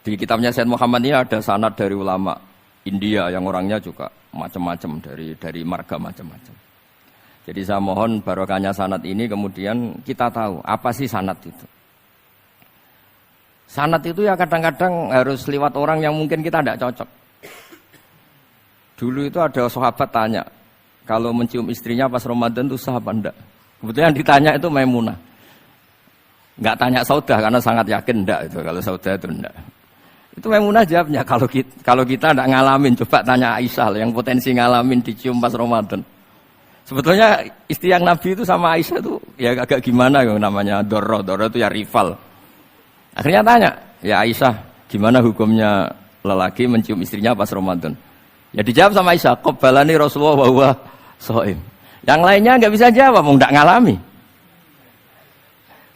Di kitabnya Said Muhammad ini ada sanad dari ulama India yang orangnya juga macam-macam dari marga macam-macam. Jadi saya mohon barokahnya sanad ini kemudian kita tahu apa sih sanad itu. Sanad itu ya kadang-kadang harus lewat orang yang mungkin kita tidak cocok. Dulu itu ada sahabat tanya, kalau mencium istrinya pas Ramadan itu sah apa enggak? Kebetulan yang ditanya itu Maimunah. Enggak tanya Saudah karena sangat yakin enggak itu, kalau Saudah itu enggak. Itu Maimunah jawabnya, kalau kita enggak ngalamin, coba tanya Aisyah yang potensi ngalamin dicium pas Ramadan. Sebetulnya istri yang Nabi itu sama Aisyah itu ya agak gimana yang namanya Dorro itu ya rival. Akhirnya tanya, ya Aisyah, gimana hukumnya lelaki mencium istrinya pas Ramadan? Ya dijawab sama Aisyah, qabbalani Rasulullah wa huwa shaim. Yang lainnya enggak bisa jawab, mau enggak ngalami.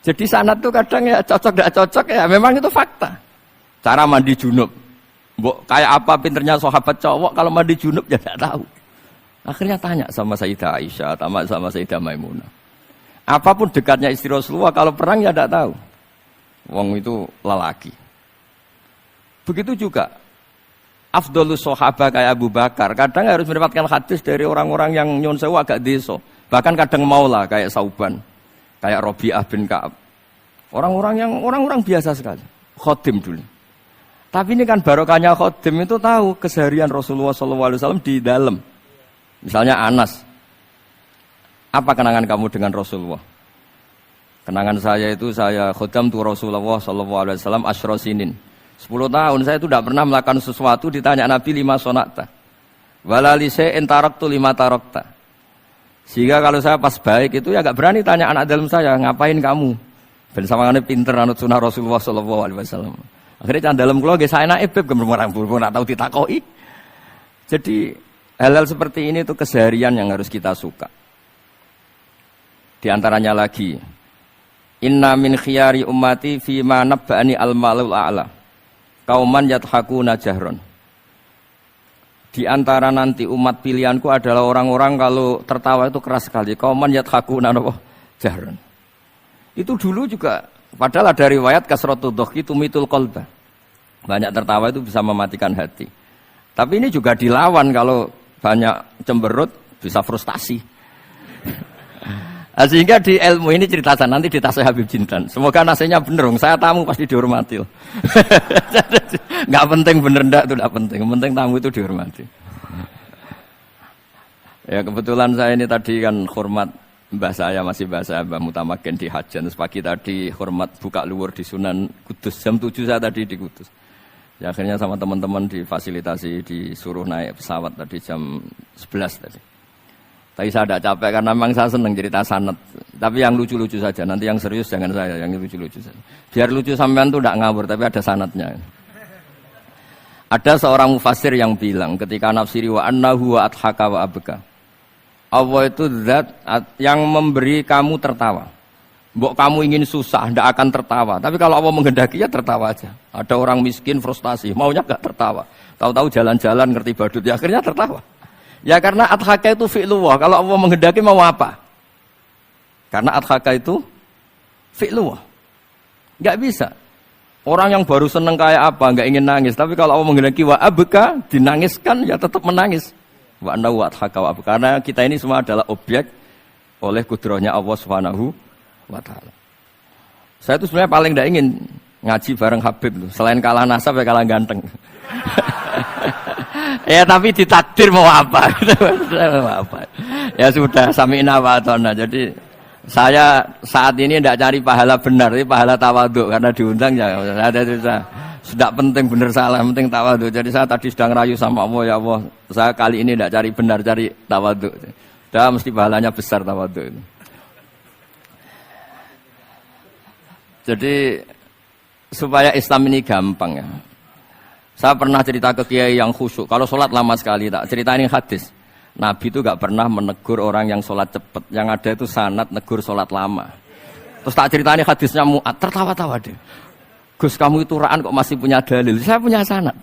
Jadi sanad itu kadang ya cocok enggak cocok ya memang itu fakta. Cara mandi junub, kayak apa pinternya sahabat cowok kalau mandi junub ya tidak tahu. Akhirnya tanya sama Sayyidah Aisyah, sama Sayyidah Maimunah. Apapun dekatnya istri Rasulullah, kalau perang ya tidak tahu. Wong itu lelaki. Begitu juga afdhalus sahabah kayak Abu Bakar, kadang harus mendapatkan hadis dari orang-orang yang nyun sewu agak deso. Bahkan kadang maula kayak Sauban, kayak Rabi'ah bin Ka'ab. Orang-orang biasa sekali. Khodim dulu. Tapi ini kan barokahnya khodim itu tahu keseharian Rasulullah SAW di dalam. Misalnya Anas, apa kenangan kamu dengan Rasulullah? Kenangan saya itu saya khodam tu Rasulullah SAW asyra sinin. 10 tahun saya itu tidak pernah melakukan sesuatu ditanya Nabi lima sonakta. Walalise entaraktu lima tarokta. Sehingga kalau saya pas baik itu ya agak berani tanya anak dalam saya, ngapain kamu? Ben sawangane pinter anut sunah Rasulullah SAW. Akhirnya dalam kula nggih saya naik beb gemerang ora tau ditakoki. Jadi hal-hal seperti ini itu keseharian yang harus kita suka. Di antaranya lagi, inna min khiyari ummati fi ma nabba'ani al-malul a'la. Kauman yathakuna jahron. Di antara nanti umat pilihanku adalah orang-orang kalau tertawa itu keras sekali. Kauman yathakuna jahron. Itu dulu juga padahal ada riwayat kasratu dhahki tumitul qalba. Banyak tertawa itu bisa mematikan hati. Tapi ini juga dilawan kalau banyak cemberut bisa frustasi. Sehingga di ilmu ini cerita saya nanti di tasnya Habib Jintan. Semoga nasinya bener, saya tamu pasti dihormati. Enggak penting bener ndak itu enggak penting. Yang penting tamu itu dihormati. Ya kebetulan saya ini tadi kan hormat mbah saya masih bahasa Mbah Mutamakin di Hajan. Terus pagi tadi hormat buka luar di Sunan Kudus. Jam 7 saya tadi di Kudus. Ya akhirnya sama teman-teman difasilitasi disuruh naik pesawat tadi jam 11 tadi. Tapi saya tidak capek karena memang saya senang cerita sanad. Tapi yang lucu-lucu saja. Nanti yang serius jangan saya, yang lucu-lucu saja. Biar lucu sampean tuh tidak ngawur, tapi ada sanadnya. Ada seorang mufassir yang bilang ketika nafsiri wa annahu wa adhaka wa abka. Allah itu zat yang memberi kamu tertawa. Mbok kamu ingin susah, tidak akan tertawa. Tapi kalau Allah menghendaki ya tertawa aja. Ada orang miskin frustasi, maunya gak tertawa. Tahu-tahu jalan-jalan ngerti badut, ya akhirnya tertawa. Ya karena adhaka itu fi'lullah. Kalau Allah menghendaki mau apa? Karena adhaka itu fi'lullah. Gak bisa. Orang yang baru seneng kayak apa, gak ingin nangis. Tapi kalau Allah menghendaki wa abka, dinangiskan ya tetap menangis. Wa anna wa adhaka wa abka. Karena kita ini semua adalah objek oleh kudrahnya Allah Subhanahu wa ta'ala. Saya itu sebenarnya paling tidak ingin ngaji bareng Habib tuh. Selain kalah nasab ya kalah ganteng. Ya tapi ditakdir mau apa? Ya sudah sami'na wa ata'na. Jadi saya saat ini tidak cari pahala benar, tapi pahala tawadhu karena diundang ya. Sudah penting benar salah, penting tawadhu. Jadi saya tadi sedang rayu sama Allah, ya Allah. Saya kali ini tidak cari benar, cari tawadhu. Dah mesti pahalanya besar tawadhu itu. Jadi supaya Islam ini gampang ya. Saya pernah cerita ke kiai yang khusyuk. Kalau sholat lama sekali tak ceritain hadis. Nabi itu gak pernah menegur orang yang sholat cepat. Yang ada itu sanad negur sholat lama. Terus tak ceritain hadisnya Mu'ad, tertawa-tawa deh. Gus kamu itu raan kok masih punya dalil. Saya punya sanad.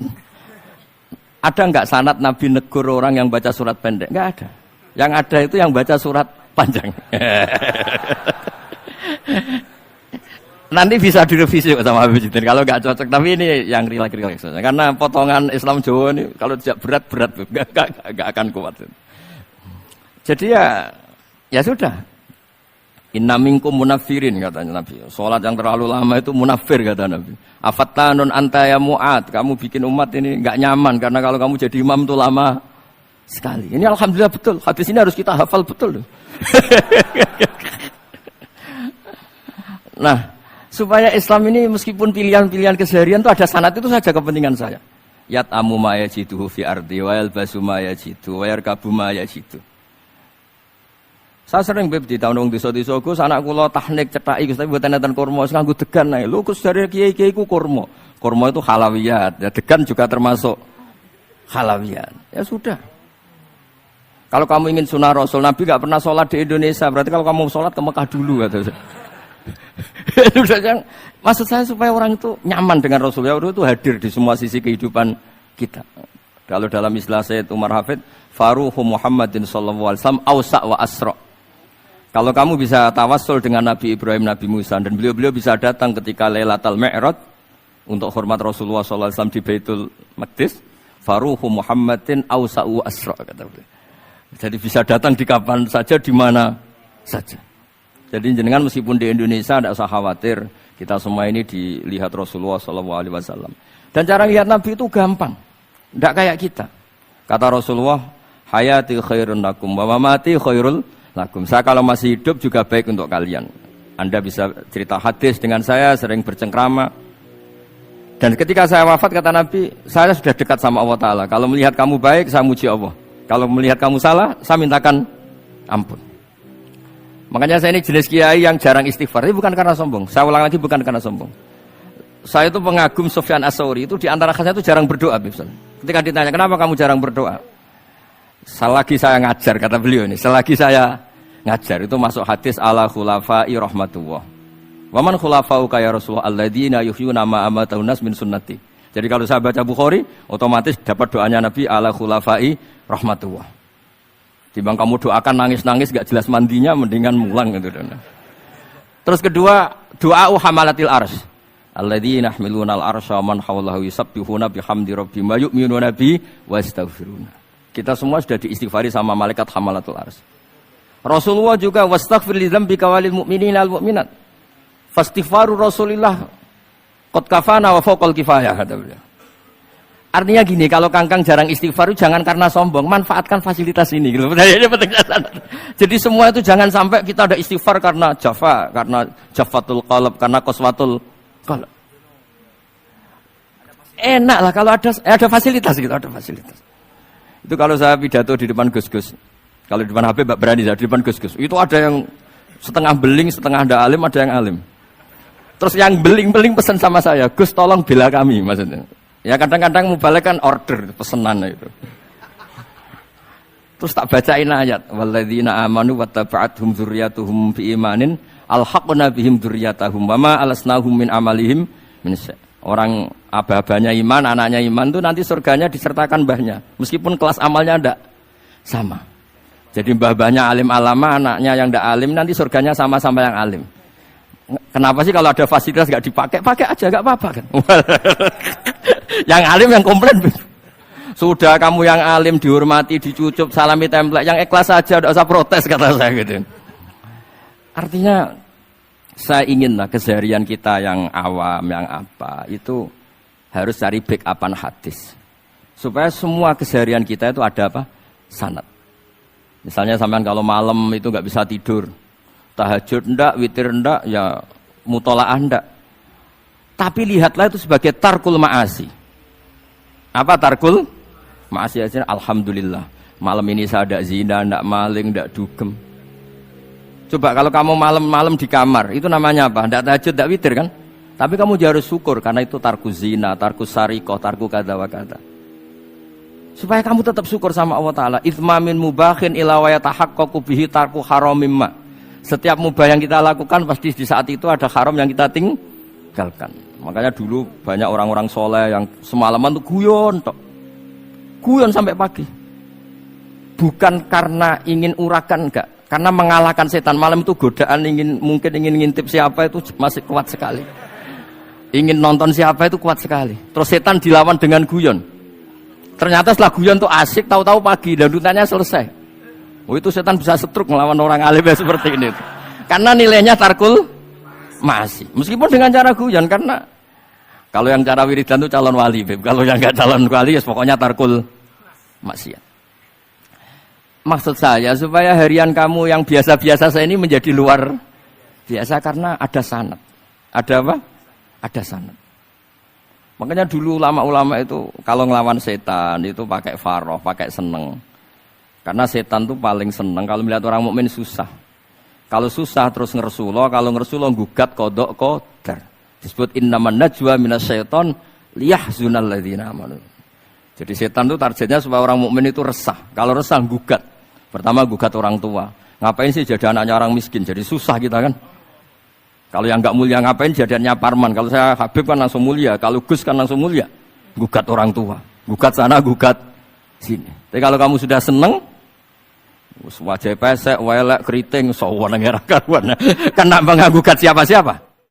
Ada nggak sanad Nabi negur orang yang baca surat pendek? Nggak ada. Yang ada itu yang baca surat panjang. Nanti bisa direvisi sama Habib Jidin kalau nggak cocok. Tapi ini yang rileks saja. Karena potongan Islam Jawa ini kalau tidak berat nggak akan kuat. Jadi ya sudah. Inna minkum munafirin katanya Nabi. Sholat yang terlalu lama itu munafir kata Nabi. Afattanun anta ya Mu'ad. Kamu bikin umat ini nggak nyaman karena kalau kamu jadi imam itu lama sekali. Ini alhamdulillah betul. Hadis ini harus kita hafal betul. Nah, supaya Islam ini meskipun pilihan-pilihan keseharian itu ada sanad itu saja kepentingan saya. Yat amu ma yajiduhu fi ardi wa yalbasu ma yajidu wa yarkabu ma yajidu. Saya sering beb di tahun wong desa-desa Gus anak kula tahnik cethaki Gus tapi mboten enten kurma wis nganggo degan ae. Lho Gus dari kiai-kiai ku kurma. Kurma itu halawiyat. Ya degan juga termasuk halawiyat. Ya sudah. Kalau kamu ingin sunnah Rasul, Nabi enggak pernah sholat di Indonesia. Berarti kalau kamu sholat ke Mekah dulu kata saya. Maksud saya supaya orang itu nyaman dengan Rasulullah itu hadir di semua sisi kehidupan kita. Kalau dalam istilah Sayyid Umar Hafid, Faruhu Muhammadin sallallahu alaihi wasallam awsa' wa asra'. Kalau kamu bisa tawassul dengan Nabi Ibrahim, Nabi Musa, dan beliau-beliau bisa datang ketika Lailatul Mi'raj untuk hormat Rasulullah SAW di Baitul Maqdis, Faruhu Muhammadin awsa'u asra' kata beliau. Jadi bisa datang di kapan saja, di mana saja. Jadi jenengan meskipun di Indonesia tidak usah khawatir, kita semua ini dilihat Rasulullah SAW. Dan cara lihat Nabi itu gampang, tidak kayak kita. Kata Rasulullah, hayati khairun lakum, wa mamati khairul lakum. Saya kalau masih hidup juga baik untuk kalian. Anda bisa cerita hadis dengan saya, sering bercengkrama. Dan ketika saya wafat kata Nabi, saya sudah dekat sama Allah Ta'ala. Kalau melihat kamu baik, saya muji Allah. Kalau melihat kamu salah, saya mintakan ampun. Makanya saya ini jenis kiai yang jarang istighfar. Ini bukan karena sombong. Saya ulang lagi bukan karena sombong. Saya itu pengagum Sufyan As-Tsauri. Itu di antara khasnya itu jarang berdoa. Ketika ditanya, kenapa kamu jarang berdoa? Selagi saya ngajar, kata beliau ini, selagi saya ngajar, itu masuk hadis ala khulafai rahmatullah. Waman khulafau kaya Rasulullah alladzina yuhyuna ma amatahun nas min sunnati. Jadi kalau saya baca Bukhari, otomatis dapat doanya Nabi ala khulafai rahmatullah. Timbang kamu doakan nangis-nangis gak jelas mandinya, mendingan mulang gitu. Terus kedua, doa hamalatil arsy. Alladzina yahmiluna al-arsya man hawlahu yusabbihuna bihamdi rabbihim wa yu'minuna bi wa yastaghfiruna. Kita semua sudah diistighfari sama malaikat hamalatul arsy. Rasulullah juga wastaghfir li dzambika walil mu'minina wal mu'minat. Fastighfaru Rasulillah qad kafana wa fawqal kifayah kata beliau. Artinya gini, kalau kangkang jarang istighfar jangan karena sombong, manfaatkan fasilitas ini gitu. Jadi semua itu jangan sampai kita ada istighfar karena jafa, karena jafatul qalb, karena qaswatul qalb. Enak lah kalau ada fasilitas gitu, ada fasilitas. Itu kalau saya pidato di depan Gus-Gus. Kalau di depan Habib Mbak berani, di depan Gus-Gus. Itu ada yang setengah beling, setengah ada alim, ada yang alim. Terus yang beling-beling pesan sama saya, Gus tolong bela kami maksudnya. Ya kadang-kadang mubalek kan order, pesenan itu. Terus tak bacain ayat. Walladzina amanu wattaba'athum dzurriyyatuhum biimanin alhaqna bihim dzurriyyatahum wama alasnahum min amalihim min syai'. Orang aba-abanya iman, anaknya iman itu nanti surganya disertakan mbahnya. Meskipun kelas amalnya tidak sama. Jadi mbah-mbahnya alim alama, anaknya yang tidak alim nanti surganya sama-sama yang alim. Kenapa sih kalau ada fasilitas gak dipakai? Pakai aja gak apa-apa kan. Yang alim yang komplain. Sudah kamu yang alim dihormati, dicucup, salami template, yang ikhlas saja, tidak usah protes kata saya gitu. Artinya saya inginlah keseharian kita yang awam, yang apa, itu harus cari backupan hadis. Supaya semua keseharian kita itu ada apa? Sanad. Misalnya sampean kalau malam itu nggak bisa tidur, tahajud ndak, witir ndak, ya mutolaah ndak. Tapi lihatlah itu sebagai tarkul ma'asi. Apa tarkul ma'asi? Alhamdulillah. Malam ini saya ndak zina, ndak maling, ndak dugem. Coba kalau kamu malam-malam di kamar, itu namanya apa? Ndak tahajud, ndak witir kan? Tapi kamu harus syukur karena itu tarku zina, tarku sarikoh, tarku kada wa kada. Supaya kamu tetap syukur sama Allah Ta'ala. Itsmamin mubakhin ila wa yatahaqqaqu bihi tarku haramim ma. Setiap mubah yang kita lakukan pasti di saat itu ada haram yang kita tinggalkan. Makanya dulu banyak orang-orang soleh yang semalaman tuh guyon tok. Guyon sampai pagi. Bukan karena ingin urakan enggak. Karena mengalahkan setan malam itu godaan mungkin ingin ngintip siapa itu masih kuat sekali. Ingin nonton siapa itu kuat sekali. Terus setan dilawan dengan guyon. Ternyata setelah guyon tuh asik, tahu-tahu pagi dandutannya selesai. Oh itu setan bisa setruk melawan orang alim seperti ini. Karena nilainya tarkul masih. Meskipun dengan cara guyon, karena kalau yang cara wiridan itu calon wali, Beb. Kalau yang nggak calon wali, ya pokoknya tarkul maksiat. Maksud saya supaya harian kamu yang biasa-biasa saya ini menjadi luar biasa karena ada sanad. Ada apa? Ada sanad. Makanya dulu ulama-ulama itu kalau ngelawan setan itu pakai faroh, pakai seneng. Karena setan itu paling seneng kalau melihat orang mukmin susah. Kalau susah terus ngersuloh, kalau ngersuloh gugat kodok qadar. Disebut innaman najwa minasyaiton liyahzunal ladzina amanu. Jadi setan itu targetnya supaya orang mukmin itu resah. Kalau resah gugat. Pertama gugat orang tua. Ngapain sih jadi anaknya orang miskin? Jadi susah kita kan. Kalau yang enggak mulia ngapain jadiannya Parman? Kalau saya Habib kan langsung mulia. Kalau Gus kan langsung mulia. Gugat orang tua. Gugat sana, gugat sini. Tapi kalau kamu sudah seneng, wajah pesek, welek, keriting, sawan nang era karuan. Kan nambah gugat siapa-siapa?